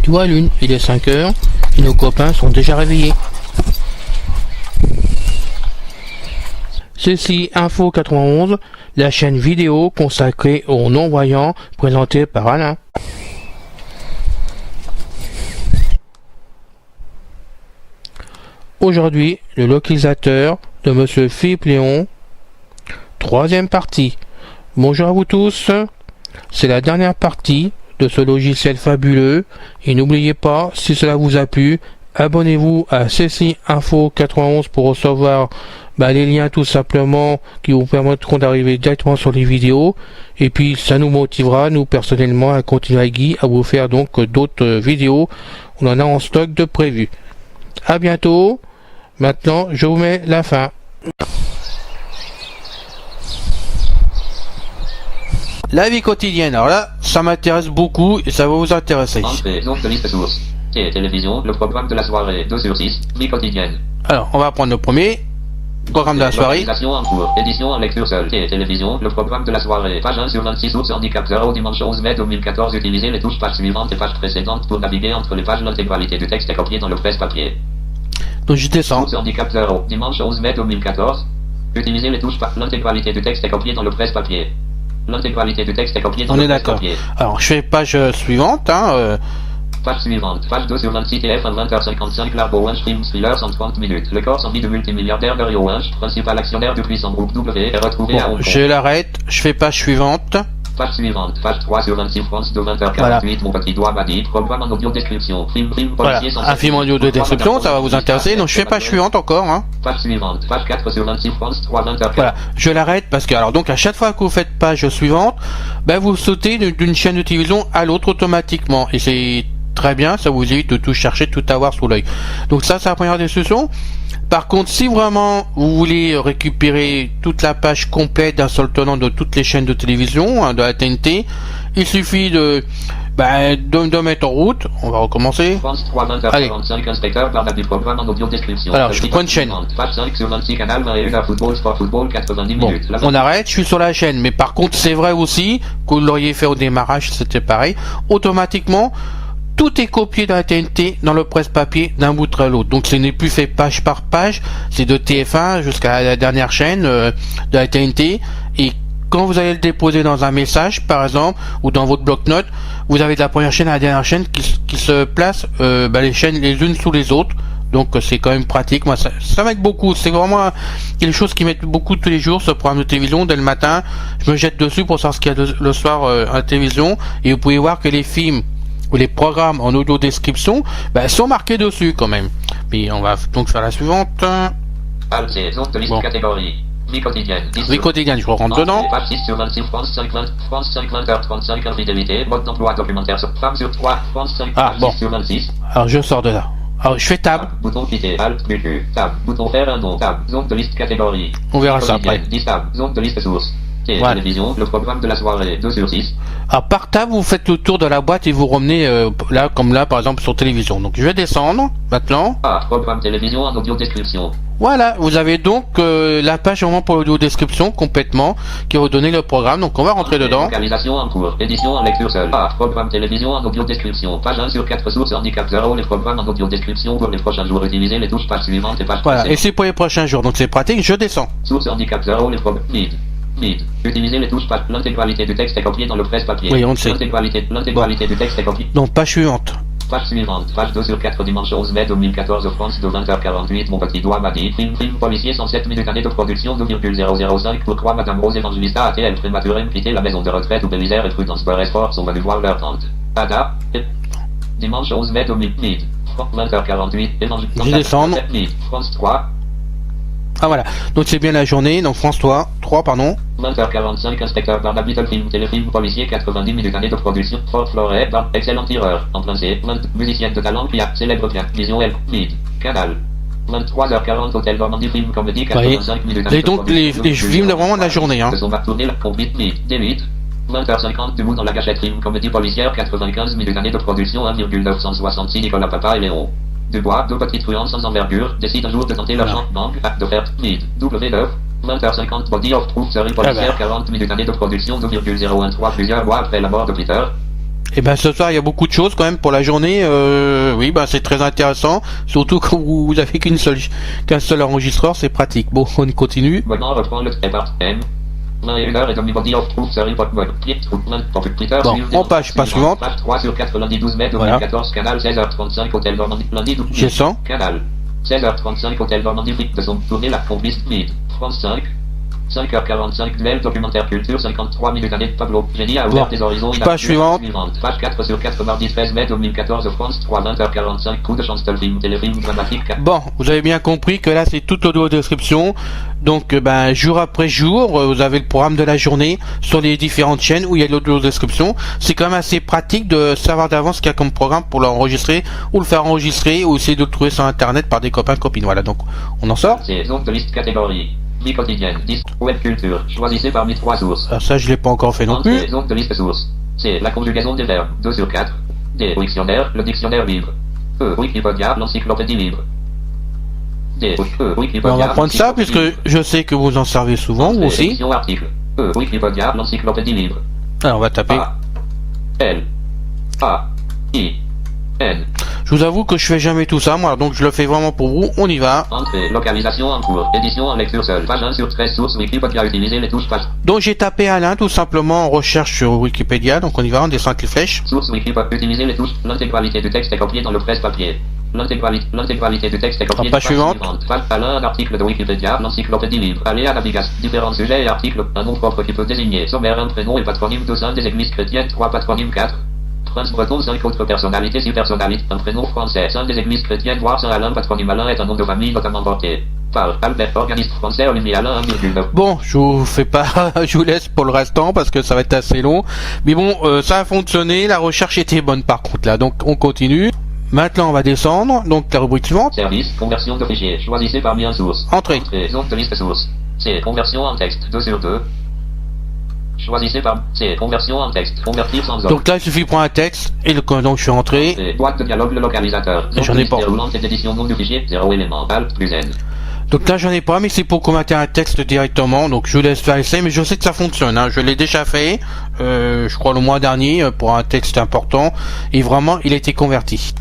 Tu vois Lune, il est 5 heures et nos copains sont déjà réveillés. Ceci Info 91, la chaîne vidéo consacrée aux non-voyants présentée par Alain. Aujourd'hui, le localisateur de Monsieur Philippe Léon, troisième partie. Bonjour à vous tous, c'est la dernière partie de ce logiciel fabuleux et n'oubliez pas, si cela vous a plu, abonnez-vous à Ceci Info 91 pour recevoir les liens tout simplement qui vous permettront d'arriver directement sur les vidéos, et puis ça nous motivera, nous personnellement, à continuer à vous faire donc d'autres vidéos. On en a en stock de prévus. À bientôt. Maintenant, je vous mets la fin. La vie quotidienne, alors là, ça m'intéresse beaucoup et ça va vous intéresser. Entrée, donc de liste source. Télévision, le programme de la soirée, 2 sur 6, vie quotidienne. Alors, on va prendre le premier. Programme de la soirée. Localisation en cours, édition en lecture seule. Télévision, le programme de la soirée. Page 1 sur 26, source handicap 0, dimanche 11 mai 2014. Utilisez les touches page suivante et page précédente pour naviguer entre les pages. L'intégralité du texte est copiée dans le presse-papier. Donc je descends. Source handicap 0, dimanche 11 mai 2014. Utilisez les touches l'intégralité du texte est copiée dans le presse-papier. L'intégralité du texte est copiée dans le presse-papier. On est d'accord. Alors je fais page suivante. Page suivante, page 2 sur 26 TF à 20h55, Larbo Winch Film Thriller 130 minutes. Le corps sans vie de multimilliardaire Mario Winch, principal actionnaire du puissant groupe W, est retrouvé à Hong Kong. Je l'arrête, je fais page suivante. Page suivante, page 3 sur 26 France de 20h48, voilà. Mon petit doigt m'a dit, programme en audio description, film policier sans... Un film en audio de description, ça va vous intéresser, donc je fais page suivante encore. Page suivante, page 4 sur 26 France 3 20h40. Voilà, je l'arrête parce que, alors donc à chaque fois que vous faites page suivante, vous sautez d'une chaîne de télévision à l'autre automatiquement, et c'est très bien, ça vous évite de tout chercher, de tout avoir sous l'œil. Donc ça, c'est la première des solutions. Par contre, si vraiment vous voulez récupérer toute la page complète d'un seul tenant de toutes les chaînes de télévision, de la TNT, il suffit de mettre en route. On va recommencer. France 3, 20h45, inspecteur par du programme en audio description. Alors, je prends une chaîne. Page 5 sur 26 canal 21 football, sport football, 90 minutes. On arrête, je suis sur la chaîne. Mais par contre, c'est vrai aussi que vous l'auriez fait au démarrage, c'était pareil. Automatiquement, tout est copié de la TNT dans le presse-papier d'un bout à l'autre. Donc ce n'est plus fait page par page, c'est de TF1 jusqu'à la dernière chaîne de la TNT. Et quand vous allez le déposer dans un message, par exemple, ou dans votre bloc-notes, vous avez de la première chaîne à la dernière chaîne qui se place les chaînes les unes sous les autres. Donc c'est quand même pratique. Moi ça m'aide beaucoup. C'est vraiment quelque chose qui m'aide beaucoup tous les jours, ce programme de télévision. Dès le matin, je me jette dessus pour savoir ce qu'il y a le soir à la télévision. Et vous pouvez voir que les films ou les programmes en audio description sont marqués dessus quand même. Puis on va donc faire la suivante. Bon. Catégorie. Vie quotidienne. Vie quotidienne, je rentre dedans. Page 6 sur 26, France 5, 20h35, infidélité, mode d'emploi documentaire sur femme sur 3, France 5, bon. sur 26. Alors je sors de là. Alors je fais tab. Bouton quitter, alt, BQ, tab, bouton faire un nom, tab, zone de liste catégorie. On verra ça après. 10 tab, zone de liste source. Voilà. Télévision, le programme de la soirée, 2 sur 6. Alors par tab, vous faites le tour de la boîte et vous revenez là, comme là par exemple sur télévision. Donc je vais descendre maintenant. Programme télévision en audio description. Voilà, vous avez donc la page vraiment pour l'audio description complètement qui va vous donner le programme. Donc on va rentrer dedans. Localisation en cours, édition en lecture seule. Programme télévision en audio description. Page 1 sur 4 sources handicap 0. Les programmes en audio description pour les prochains jours. Utilisez les touches page suivante et page voilà, et c'est pour les prochains jours. Donc c'est pratique, je descends. Source handicap 0. Les programmes Mid. Utilisez les touches page. L'intégralité du texte est copiée dans le presse-papier. Oui, on le sait. L'intégralité du texte est copiée. Donc page suivante. Page suivante, page 2 sur 4, dimanche 11 mai 2014, France de 20h48, mon petit doigt m'a dit, film policier 107 minutes année de production 2,005, pourquoi Madame Rose Evangelista a-t-elle prématurément quitté la maison de retraite où Bélisère et Prudence Beurre et Sport sont venus voir leur tante. Ada, dimanche 11 mai 2000, 20h48, Je descends. France 3. Ah voilà, donc c'est bien la journée, donc France 3, pardon. 20h45, inspecteur Barda Little Film, téléfilm policier 90 minutes année de production, Fort Floret, excellent tireur, en plein C, musicienne de talent, célèbre vision L, mid, canal. 23h40, hôtel Normandie, film comédie, 85 minutes année de production. Et donc les films de vraiment de la journée, hein. On va tourner la convite, mid, D8. 20h50, debout dans la gâchette, film comédie policière, 95 minutes année de production, 1,966, Nicolas Papa et Léon. Dubois, deux petites truands sans envergure, décident un jour de tenter leur chant, banque, acte de faire, mid, W9, 20h50, body of truth, série policière, 40 minutes année de production, 2,013, plusieurs mois après la mort de Peter. Et ben ce soir il y a beaucoup de choses quand même pour la journée. Oui, ben c'est très intéressant, surtout quand vous avez qu'un seul enregistreur, c'est pratique. Bon, on continue. Maintenant, reprend le départ M. Bon, en page suivante. Page 3 sur 4, lundi 12 mai 2014, canal 16h35, hôtel Normandie, lundi 12 mai. J'ai 100. Canal 16h35, hôtel Normandie, de son tournée, la complice Mid. France 5. 5h45, duel, documentaire culture, 53 minutes années de Pablo. Génie a ouvert des horizons. Page suivante. Page 4 sur 4, mardi 13 mai 2014, France 3, 20h45, coup de chance, film, téléfilm dramatique. Bon, vous avez bien compris que là c'est toute l'audio-description. Donc, ben, jour après jour, vous avez le programme de la journée sur les différentes chaînes où il y a l'audio-description. C'est quand même assez pratique de savoir d'avance ce qu'il y a comme programme pour l'enregistrer ou le faire enregistrer ou essayer de le trouver sur internet par des copains, copines. Voilà, donc on en sort. C'est zone de liste catégorie. Vie quotidienne, web culture, choisissez parmi 3 sources. Ah, ça je l'ai pas encore fait non plus. Zone de liste sources. C'est la conjugaison des verbes, 2 sur 4. D, dictionnaire, le dictionnaire libre. E, Wikipédia, l'encyclopédie libre. D, Wikipédia. On va prendre ça puisque je sais que vous en servez souvent, vous aussi. Article. E, Wikipédia, l'encyclopédie libre. Alors on va taper. A, L, A, I, N. Je vous avoue que je fais jamais tout ça, moi, donc je le fais vraiment pour vous. On y va. Entrée, localisation en cours, édition en lecture seule. Page 1 sur 13 sources Wikipédia, utiliser les touches page. Donc j'ai tapé Alain tout simplement en recherche sur Wikipédia, donc on y va, on descend avec les flèches. Source Wikipédia, utiliser les touches. L'intégralité du texte est copiée dans le presse-papier. L'intégralité du texte est copiée. Page suivante. Page Alain, un article de Wikipédia, l'encyclopédie libre. Allez à navigation. Différents sujets et articles. Un nom propre qui peut désigner. Sommaire, un prénom et patronyme de sein des églises chrétiennes. 3 patronymes 4. Prince breton, 5 autres personnalités, 6 personnalités, un prénom français, saint des églises chrétiennes, voire Saint Alain, patronyme Alain est un nom de famille notamment porté par Albert, organiste français, Olivier Alain, 1,9. Bon, je vous fais pas, je vous laisse pour le restant parce que ça va être assez long. Mais bon, ça a fonctionné, la recherche était bonne par contre là, donc on continue. Maintenant on va descendre, donc la rubrique suivante. Service, conversion de fichiers, choisissez parmi un source. Entrée. Zone de liste source. C'est conversion en texte, 2 sur 2. Choisissez par c'est conversion en texte, convertir sans ordre. Donc là il suffit de prendre un texte et donc je suis entré. Boîte de dialogue, le localisateur. J'en ai pas. Édition nom du fichier, 0 élément, alt plus n. Donc là j'en ai pas, mais c'est pour commenter un texte directement, donc je vous laisse faire l'essai, mais je sais que ça fonctionne, hein. Je l'ai déjà fait, je crois le mois dernier, pour un texte important, et vraiment il a été converti.